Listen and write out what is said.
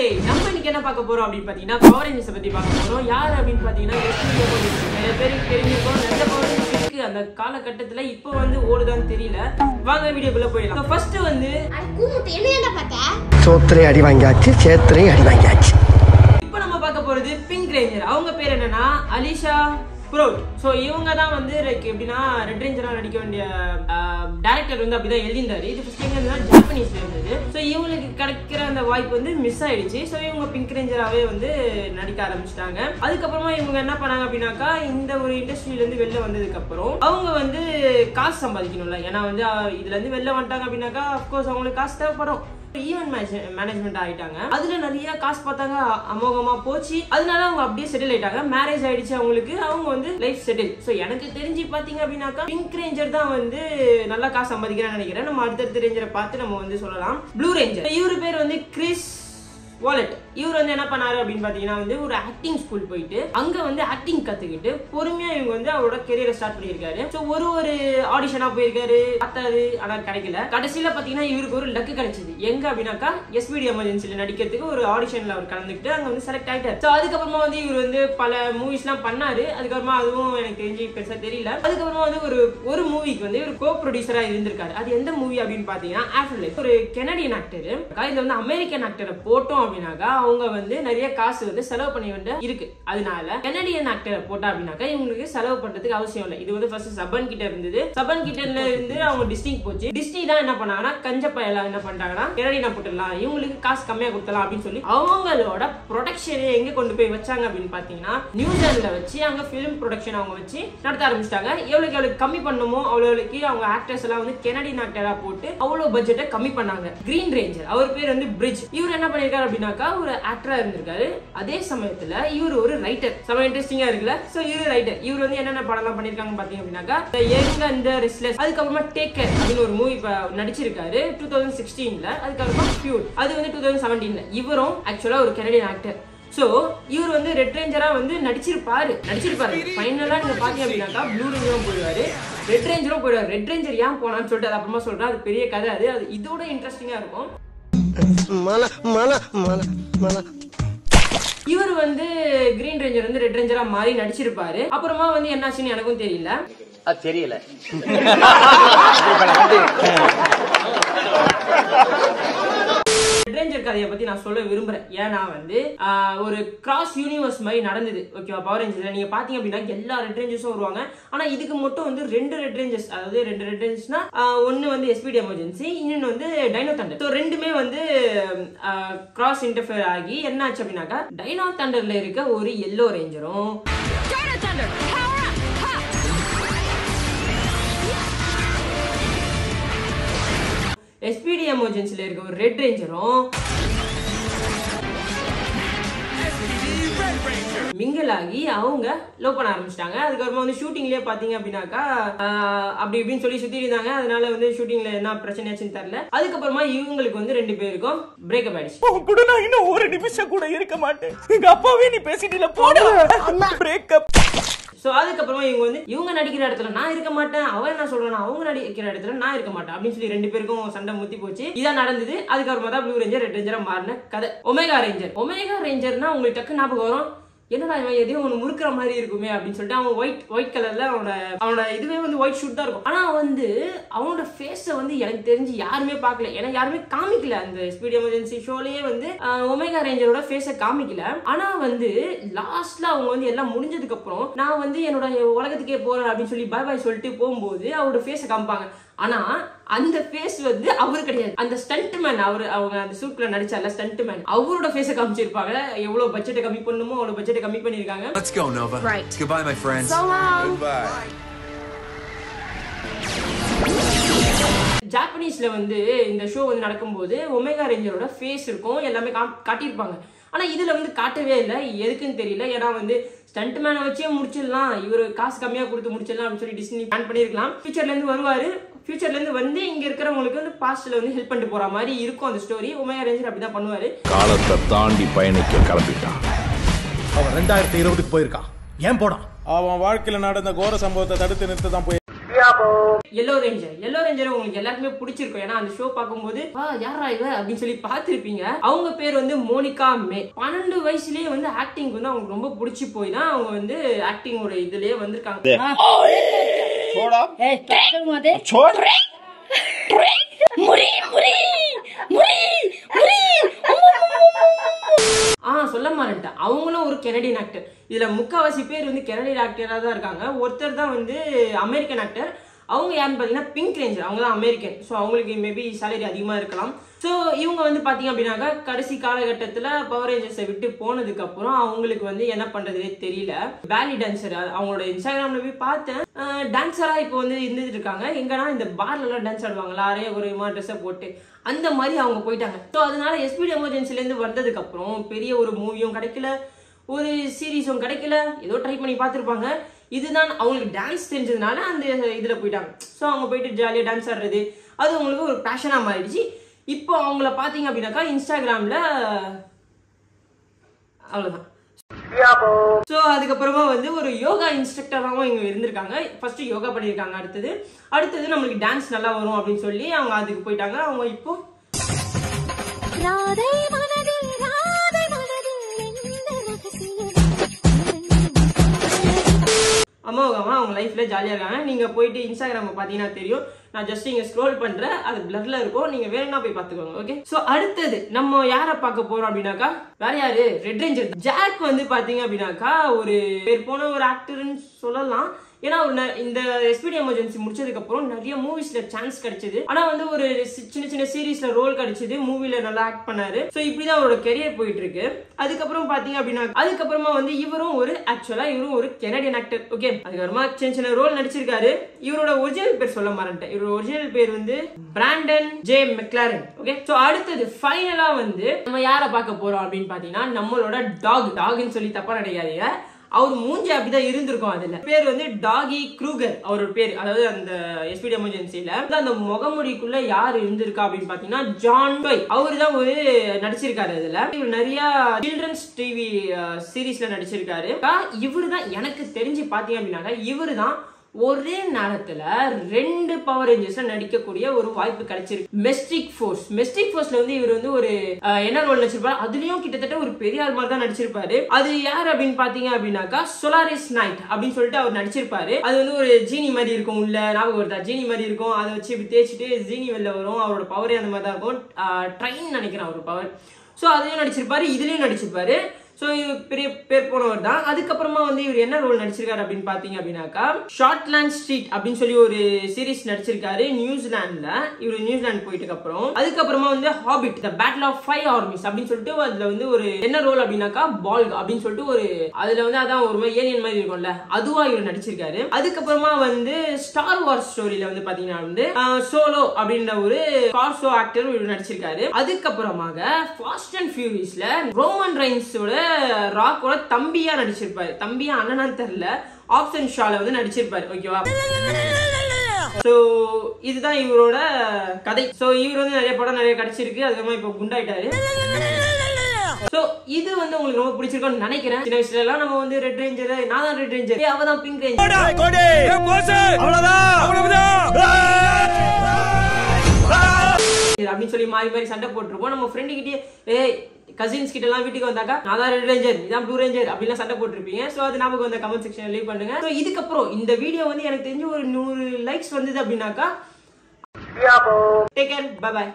மக்களே நம்ம இன்னைக்கு என்ன பார்க்க போறோம் அப்படின்னு பாத்தீங்கன்னா பவர் ரேஞ்சர்ஸ் பத்தி பார்க்க போறோம். யார் அப்படின்னு பாத்தீங்கன்னா நிறைய பேருக்கு தெரிஞ்சிருக்கும். நல்ல பவர் ரேஞ்சர்ஸ் இருக்கு அந்த காலகட்டத்துல இப்போ வந்து ஓடுதான்னு தெரியல. வாங்க வீடியோக்குள்ள போயிடலாம். ஃபர்ஸ்ட் வந்து சோத்திரை அடி வாங்கியாச்சு, சேத்திரை அடி வாங்கியாச்சு. இப்போ நம்ம பார்க்க போறது பிங்க் ரேஞ்சர். அவங்க பேர் என்னன்னா அலிஷா ப்ரோட். ஸோ இவங்க தான் வந்து லைக் எப்படின்னா ரெட் ரேஞ்சராக நடிக்க வேண்டிய டேரக்டர் வந்து அப்படிதான் எழுதியிருந்தாரு. இது ஃபர்ஸ்ட் எங்கன்னா ஜாப்பனீஸ்ல இருந்தது. ஸோ இவங்களுக்கு கிடைக்கிற அந்த வாய்ப்பு வந்து மிஸ் ஆயிடுச்சு. ஸோ இவங்க பிங்க் ரேஞ்சராகவே வந்து நடிக்க ஆரம்பிச்சிட்டாங்க. அதுக்கப்புறமா இவங்க என்ன பண்ணாங்க அப்படின்னாக்கா இந்த ஒரு இண்டஸ்ட்ரியில இருந்து வெளில வந்ததுக்கு அப்புறம் அவங்க வந்து காசு சம்பாதிக்கணும்ல. ஏன்னா வந்து இதுல இருந்து வெளில வந்துட்டாங்க அப்படின்னாக்கா அப்கோர்ஸ் அவங்களுக்கு காசு தேவைப்படும். ஈவென்ட் மேனேஜ்மெண்ட் ஆயிட்டாங்க. அதுல நிறைய காசு பார்த்தாங்க, அமோகமா போச்சு. அதனால அவங்க அப்படியே செட்டில் ஆயிட்டாங்க. மேரேஜ் ஆயிடுச்சு அவங்களுக்கு. அவங்க வந்து லைஃப் செட்டில். ஸோ எனக்கு தெரிஞ்சு பாத்தீங்க அப்படின்னாக்கா பிங்க் ரேஞ்சர் தான் வந்து நல்லா காசு சம்பாதிக்கிறேன்னு நினைக்கிறேன். நம்ம அடுத்தடுத்த ரேஞ்சரை பார்த்து நம்ம வந்து சொல்லலாம். ப்ளூ ரேஞ்சர் இவரு பேர் வந்து கிறிஸ் வாலெட். இவர் வந்து என்ன பண்ணாரு அப்படின்னு பாத்தீங்கன்னா வந்து ஒரு ஆக்டிங் ஸ்கூல் போயிட்டு அங்க வந்து ஆக்டிங் கத்துக்கிட்டு பொறுமையா இவங்க வந்து அவரோட கெரியரை ஸ்டார்ட் பண்ணியிருக்காரு. ஸோ ஒரு ஆடிஷனா போயிருக்காரு, பார்த்தாரு, ஆனா கிடைக்கல. கடைசியில பாத்தீங்கன்னா இவருக்கு ஒரு லக்கு கிடைச்சது. எங்க அப்படின்னாக்கா எஸ்பிடி எமர்ஜென்சில நடிக்கிறதுக்கு ஒரு ஆடிஷன்ல அவர் கலந்துக்கிட்டு அங்க வந்து செலக்ட் ஆயிட்டாரு. ஸோ அதுக்கப்புறமா வந்து இவர் வந்து பல மூவிஸ் எல்லாம் பண்ணாரு. அதுக்கப்புறமா அதுவும் எனக்கு தெரிஞ்சு பெருசா தெரியல. அதுக்கப்புறமா வந்து ஒரு மூவிக்கு வந்து ஒரு கோ ப்ரொடியூசரா இருந்திருக்காரு. அது எந்த மூவி அப்படின்னு பாத்தீங்கன்னா ஆஃப்டர் லைஃப். ஒரு கெனடியன் ஆக்டர். இதுல வந்து அமெரிக்கன் ஆக்டரை போட்டோம் அப்படின்னாக்கா அவங்க வந்து நிறைய காசு வந்து செலவு பண்ணி வேண்டிய இருக்கு. அதனால கெனடியன் ஆக்டரை போட்டா அப்படின்னாக்கா இவங்களுக்கு செலவு பண்றதுக்கு அவசியம் இல்லை. இது வந்து ஃபர்ஸ்ட் சபன் கிட்ட இருந்தது. சபன் கிட்ட இருந்து அவங்க டிஸ்னிக்கு போச்சு. டிஸ்னி தான் என்ன பண்ணாங்கன்னா கஞ்சப்பா எல்லாம் என்ன பண்றாங்கன்னா கெனடியனா போட்டுடலாம், இவங்களுக்கு காசு கம்மியா கொடுத்தலாம் அப்படின்னு சொல்லி அவங்களோட ப்ரொடக்ஷனை எங்க கொண்டு போய் வச்சாங்க அப்படின்னு பாத்தீங்கன்னா நியூசிலாந்துல வச்சு அங்க பிலிம் ப்ரொடக்ஷன் அவங்க வச்சு நடத்த ஆரம்பிச்சிட்டாங்க. எவ்வளவுக்கு கம்மி பண்ணுமோ அவ்வளவுக்கு அவங்க ஆக்டர்ஸ் எல்லாம் வந்து கெனடியன் ஆக்டரா போட்டு அவ்வளவு பட்ஜெட்டை கம்மி பண்ணாங்க. கிரீன் ரேஞ்சர் அவர் பேர் வந்து பிரிட்ஜ். இவர் என்ன பண்ணிருக்காரு அப்படின்னாக்கா ஒரு ஆக்டரா இருந்திருக்காரு. அதே சமயத்துல இவர் ஒரு ரைட்டர். செம இன்ட்ரெஸ்டிங்கா இருக்குல்ல. சோ இவர் ரைட்டர். இவர் வந்து என்னென்ன படம்லாம் பண்ணிருக்காங்க பாத்தீங்க அப்படின்னாக்கா யங் அண்ட் ரெஸ்ட்லெஸ், அதுக்கப்புறமா டேக் கேர் அப்படின்னு ஒரு மூவி நடிச்சிருக்காரு 2016ல. அதுக்கப்புறமா பியூர் அது வந்து 2017ல. இவரும் ஆக்சுவலா ஒரு கெனடியன் ஆக்டர். சோ இவர் வந்து ரெட் ரேஞ்சரா வந்து நடிச்சிருப்பாரு. ஃபைனலா நீங்க பாத்தீங்க அப்படின்னாக்கா ப்ளூ ரேஞ்சரும் போயிடுவாரு, ரெட் ரேஞ்சரும் போயிடுவாரு. ரெட் ரேஞ்சர் ஏன் போனான்னு சொல்லிட்டு அது அப்புறமா சொல்றேன். அது பெரிய கதை. அது இதோட இன்ட்ரெஸ்டிங்கா இருக்கும். இவர் வந்து கிரீன் ரேஞ்சர் வந்து ரெட் ரேஞ்சரா மாறி நடிச்சிருப்பாரு. அப்புறமா வந்து என்னாச்சுன்னு எனக்கும் தெரியல. ரெட் ரேஞ்சர் கதையை பத்தி நான் சொல்ல விரும்புறேன். ஏன்னா வந்து ஒரு கிராஸ் யூனிவர்ஸ் மாதிரி நடந்தது. ஓகேவா? பவர் ரேஞ்சர்ஸ்ல நீங்க பாத்தீங்க அப்படின்னா எல்லா ரெட் ரேஞ்சர்ஸும் வருவாங்க. ஆனா இதுக்கு மட்டும் வந்து ரெண்டு ரெட் ரேஞ்சர்ஸ், அதாவது ரெண்டு ரெட் ரேஞ்சர்ஸ்னா ஒன்னு வந்து எஸ்பிடி எமர்ஜென்சி, இன்னொன்னு வந்து டைனோ தண்டர். ஸோ ரெண்டுமே வந்து கிராஸ் இன்டர்ஃபியர் ஆகி என்ன ஆச்சு அப்படின்னாக்கா டைனோ தண்டர்ல இருக்க ஒரு எல்லோ ரேஞ்சரும் எஸ்பிடி எமர்ஜென்சில இருக்க ஒரு ரெட் ரேஞ்சரும் மிங்கிள் ஆகி அவங்க லவ் பண்ண ஆரம்பிச்சிட்டாங்க. அதுக்கப்புறமா வந்து ஷூட்டிங்லயே பாத்தீங்க அப்படின்னாக்கா அப்படி இப்படின்னு சொல்லி சுத்தி இருந்தாங்க. அதனால வந்து ஷூட்டிங்ல என்ன பிரச்சனையாச்சுன்னு தெரியல. அதுக்கப்புறமா இவங்களுக்கு வந்து ரெண்டு பேருக்கும் பிரேக்கப் ஆயிடுச்சு. நான் இன்னும் ஒரு நிமிஷம் கூட இருக்க மாட்டேன். எங்க அப்பாவே நீ பேசிட்டீல போடு பிரேக்கப். சோ அதுக்கப்புறமா இவங்க நடிக்கிற இடத்துல நான் இருக்க மாட்டேன், அவன் என்ன சொல்றான் அவங்க நடிக்கிற இடத்துல நான் இருக்க மாட்டேன் அப்படின்னு சொல்லி ரெண்டு பேருக்கும் சண்டை முத்தி போச்சு. இதான் நடந்தது. அதுக்கப்புறமா தான் ப்ளூ ரேஞ்சர் ரெட் ரேஞ்சரா மாறின கதை. ஒமேகா ரேஞ்சர்னா உங்களுக்கு டக்கு ஞாபகம் வரும், என்னடா இவன் எதையும் ஒண்ணு முறுக்கிற மாதிரி இருக்குமே அப்படின்னு சொல்லிட்டு அவன் ஒயிட் கலர்ல அவனோட இதுவே வந்து ஒயிட் ஷூட் தான் இருக்கும். ஆனா வந்து அவனோட ஃபேஸ வந்து எனக்கு தெரிஞ்சு யாருமே பார்க்கல. ஏன்னா யாருமே காமிக்கல. அந்த ஸ்பீட் எமர்ஜென்சி ஷோலயே வந்து ஒமேகா ரேஞ்சரோட ஃபேஸ காமிக்கல. ஆனா வந்து லாஸ்ட்ல அவங்க வந்து எல்லாம் முடிஞ்சதுக்கு அப்புறம் நான் வந்து என்னோட உலகத்துக்கே போறேன் அப்படின்னு சொல்லி பாய் சொல்லிட்டு போகும்போது அவரோட ஃபேஸ காமிப்பாங்க. ஆனா அந்த ஃபேஸ் வந்து அவரு கிடையாது. அந்த ஸ்டண்ட் மேன், அவங்க அந்த சூட்ல நடிச்சால ஸ்டண்ட் மேன், அவரோட ஃபேஸ காமிச்சிருப்பாங்க. எவ்வளவு பட்ஜெட்டை கம்மி பண்ணணுமோ அவ்வளவு பட்ஜெட்டை கம்மி பண்ணிருக்காங்க. Let's go Nova. Right. Goodbye my friends. So long. Goodbye. ஜாப்பனீஸ்ல வந்து இந்த ஷோ வந்து நடக்கும்போது ஒமேகா ரேஞ்சரோட ஃபேஸ் இருக்கும், எல்லாமே காட்டியிருப்பாங்க. ஆனா இதுல வந்து காட்டவே இல்லை. எதுக்குன்னு தெரியல. ஏன்னா வந்து ஸ்டண்ட் மேனை வச்சே முடிச்சிடலாம், இவரு காசு கம்மியா கொடுத்து முடிச்சிடலாம் அப்படின்னு சொல்லி டிஸ்னி பிளான் பண்ணிருக்கலாம். ஃபியூச்சர்ல இருந்து வருவாரு. ஃபியூச்சர்ல இருந்து வந்து இங்க இருக்கிறவங்களுக்கு வந்து பாஸ்ட்ல வந்து ஹெல்ப் பண்ணிட்டு போற மாதிரி இருக்கும் அந்த ஸ்டோரி. ஒமேகா ரேஞ்சர் அப்படிதான் பண்ணுவாரு. காலத்தை தாண்டி பயணிக்க கிளம்பிட்டான். அவன் 2020க்கு போயிருக்கான். ஏன் போடான்? அவன் வாழ்க்கையில நடந்த கோர சம்பவத்தை தடுத்து நிறுத்த தான் போய் எல்லோ ரேஞ்சர் உங்களுக்கு எல்லாருக்குமே பிடிச்சிருக்கும். ஏன்னா அந்த ஷோ பார்க்கும்போது யாரா இவ அப்படின்னு சொல்லி பார்த்திருப்பீங்க. அவங்க பேர் வந்து மோனிகா மே. 12 வயசுலயே வந்து ஆக்டிங் வந்து அவங்களுக்கு ரொம்ப பிடிச்சி போய் தான் அவங்க வந்து ஆக்டிங் ஒரு இதுலயே வந்திருக்காங்க. சொல்ல மாட்டேன், அவங்களும் ஒரு கெனடியன் ஆக்டர். இதுல முக்காவாசி பேர் வந்து கெனடியன் ஆக்டரா தான் இருக்காங்க. ஒருத்தர் தான் வந்து அமெரிக்கன் ஆக்டர். அவங்க யாருன்னு பாத்தீங்கன்னா பிங்க் ரேஞ்சர். அவங்க தான் அமெரிக்கன். ஸோ அவங்களுக்கு மேபி சேலரி அதிகமா இருக்கலாம். ஸோ இவங்க வந்து பாத்தீங்க அப்படின்னாக்கா கடைசி காலகட்டத்தில் பவர் ரேஞ்சர்ஸை விட்டு போனதுக்கு அப்புறம் அவங்களுக்கு வந்து என்ன பண்றதுனே தெரியல. பேலி டான்சர் அவங்களோட இன்ஸ்டாகிராம்ல போய் பார்த்தேன். டான்சரா இப்போ வந்து இருந்துட்டு இருக்காங்க. எங்கன்னா இந்த பார்ல எல்லாம் டான்ஸ் ஆடுவாங்களா, அரைய குறையுமா ட்ரெஸ்ஸை போட்டு அந்த மாதிரி அவங்க போயிட்டாங்க. ஸோ அதனால எஸ்பிடி எமர்ஜென்சில இருந்து வந்ததுக்கு அப்புறம் பெரிய ஒரு மூவியும் கிடைக்கல, ஒரு சீரீஸும் கிடைக்கல. ஏதோ ட்ரை பண்ணி பார்த்துருப்பாங்க. இதுதான் அவங்களுக்கு டான்ஸ் தெரிஞ்சதுனால அந்த இதுல போயிட்டாங்க. ஸோ அவங்க போயிட்டு ஜாலியாக டான்ஸ் ஆடுறது அது அவங்களுக்கு ஒரு பேஷனா மாறிடுச்சு. இப்போ அவங்கள பாத்தீங்க அப்படின்னாக்கா இன்ஸ்டாகிராம்ல அவ்வளவுதான். ஸோ அதுக்கப்புறமா வந்து ஒரு யோகா இன்ஸ்ட்ரக்டராகவும் இவங்க இருந்திருக்காங்க. ஃபர்ஸ்ட் யோகா பண்ணியிருக்காங்க. அடுத்தது நம்மளுக்கு டான்ஸ் நல்லா வரும் அப்படின்னு சொல்லி அவங்க அதுக்கு போயிட்டாங்க. அவங்க இப்போ அம்மாவுக்கு அவங்க லைஃப்ல ஜாலியா இருக்காங்க. நீங்க போயிட்டு இன்ஸ்டாகிராம் பாத்தீங்கன்னா தெரியும். நான் ஜஸ்ட் இங்க ஸ்க்ரோல் பண்றேன், அது பிளர்ல இருக்கும். நீங்க வேணும்னா போய் பாத்துக்கோங்க. ஓகே. சோ அடுத்தது நம்ம யாரை பார்க்க போறோம் அப்படின்னாக்கா வேற யாரு, ரெட் ரேஞ்சர். ஜாக் வந்து பாத்தீங்க அப்படின்னாக்கா ஒரு பேர் போன ஒரு ஆக்டர்னு சொல்லலாம். ஏன்னா இந்த எஸ்பிடி எமர்ஜென்சி முடிச்சதுக்கு அப்புறம் நிறைய மூவிஸ்ல சான்ஸ் கிடைச்சது. ஆனா வந்து ஒரு சின்ன சின்ன சீரீஸ்ல ரோல் கிடைச்சது, மூவில நல்லா ஆக்ட் பண்ணாரு. சோ இப்படிதான் அவரோட கெரியர் போயிட்டு இருக்கு. அதுக்கப்புறம் பாத்தீங்க அப்படின்னா அதுக்கப்புறமா வந்து இவரும் ஒரு கெனடியன் ஆக்டர். ஓகே. அதுக்கப்புறமா சின்ன சின்ன ரோல் நடிச்சிருக்காரு. இவரோட ஒரிஜினல் பேர் சொல்ல மாட்டேன். இவரோட ஒரிஜினல் பேர் வந்து Brandon J McLaren. Okay. So அடுத்தது ஃபைனலா வந்து நம்ம யாரை பார்க்க போறோம் அப்படின்னு பாத்தீங்கன்னா நம்மளோட டாக்னு சொல்லி தப்பா நினைக்காதீங்க. அவர் மூஞ்சி அப்படிதான் இருந்திருக்கும். அதுல பேர் வந்து டாகி க்ரூகர் அவரோட பேர். அதாவது அந்த எஸ்பிடி எமர்ஜென்சில அந்த முகமுடிக்குள்ள யார் இருந்திருக்கா அப்படின்னு பாத்தீங்கன்னா ஜான் டோய். அவரு தான் ஒரு நடிச்சிருக்காரு. அதுல இவர் நிறைய சில்ட்ரன்ஸ் டிவி சீரீஸ்ல நடிச்சிருக்காரு. இவரு தான் எனக்கு தெரிஞ்சு பாத்தீங்க அப்படின்னாக்கா இவரு தான் ஒரே நேரத்துல 2 பவர் ரேஞ்சர்ஸ்ல நடிக்கக்கூடிய ஒரு வாய்ப்பு கிடைச்சிருக்கு. மெஸ்டிக் ஃபோர்ஸ்ல வந்து இவர் வந்து ஒரு என்ன ரோல் நடிச்சிருப்பாரு. அதுலயும் கிட்டத்தட்ட ஒரு பெரிய ஆள் மாதிரி தான் நடிச்சிருப்பாரு. அது யார் அப்படின்னு பாத்தீங்க அப்படின்னாக்கா சோலாரிஸ் நைட் அப்படின்னு சொல்லிட்டு அவர் நடிச்சிருப்பாரு. அது வந்து ஒரு ஜீனி மாதிரி இருக்கும். உள்ள ஞாபகம் வருதா? ஜீனி மாதிரி இருக்கும். அதை வச்சு இப்படி தேய்ச்சிட்டு ஜீனி வெளில வரும். அவரோட பவரே அந்த மாதிரி தான் இருக்கும். ட்ரெயின் நினைக்கிறேன் அவரோட பவர். ஸோ அதையும் நடிச்சிருப்பாரு, இதுலயும் நடிச்சிருப்பாரு. ஸோ இவர் பெரிய பேர் போனவர் தான். அதுக்கப்புறமா வந்து இவர் என்ன ரோல் நடிச்சிருக்காரு அப்படின்னு பாத்தீங்க அப்படின்னாக்கா ஷார்ட்லேண்ட் ஸ்ட்ரீட் அப்படின்னு சொல்லி ஒரு சீரீஸ் நடிச்சிருக்காரு நியூசிலாந்துல. இவர் நியூசிலாந்து போயிட்டு அப்புறம் அதுக்கப்புறமா வந்து Hobbit the Battle of 5 Armies அப்படின்னு சொல்லிட்டு அதுல வந்து ஒரு என்ன ரோல் அப்படின்னாக்கா பால்க் அப்படின்னு சொல்லிட்டு ஒரு அதுல வந்து அதான் ஒரு மாதிரி ஏலியன் மாதிரி இருக்கும்ல, அதுவா இவர் நடிச்சிருக்காரு. அதுக்கப்புறமா வந்து ஸ்டார் வார்ஸ் ஸ்டோரியில வந்து பாத்தீங்கன்னா வந்து சோலோ அப்படின்ற ஒரு கார் ஷோ ஆக்டர் இவர் நடிச்சிருக்காரு. அதுக்கப்புறமாக ஃபாஸ்ட் அண்ட் ஃபியூரியஸ்ல ரோமன் ரெயின்ஸோட ராக்கோட தம்பியா நடிச்சிருப்பாரு. தம்பியா அண்ணனான்னு தெரியல, ஆப்ஷன் ஷால வந்து நடிச்சிருப்பாரு. ஓகேவா? சோ இதுதான் இவரோட கதை. சோ இவர் வந்து நிறைய படம் நிறைய கிடைச்சிருக்கு. அதுக்கப்புறமா இப்ப குண்டாயிட்டாரு. சோ இது வந்து உங்களுக்கு ரொம்ப பிடிச்சிருக்கும்னு நினைக்கிறேன். சின்ன வயசுல எல்லாம் நம்ம வந்து ரெட் ரேஞ்சர், நான் தான் ரெட் ரேஞ்சர், அவ தான் பிங்க் ரேஞ்சர் அப்படின்னு சொல்லி மாறி மாறி சண்டை போட்டுருப்போம். நம்ம ஃப்ரெண்டு கிட்டே கசின்ஸ் கிட்ட எல்லாம் வீட்டுக்கு வந்தாக்கா நான் தான் ரெட் ரேஞ்சர், இதான் ப்ளூ ரேஞ்சர் அப்படிலாம் சண்டை போட்டுருப்பீங்க. சோ அது நமக்கு வந்து கமெண்ட் செக்ஷன்ல லீவ் பண்ணுங்க. சோ இதுக்கப்புறம் இந்த வீடியோ வந்து எனக்கு தெரிஞ்சு ஒரு 100 லைக்ஸ் வந்தது அப்படின்னாக்கா டேக் கேர், பை பை.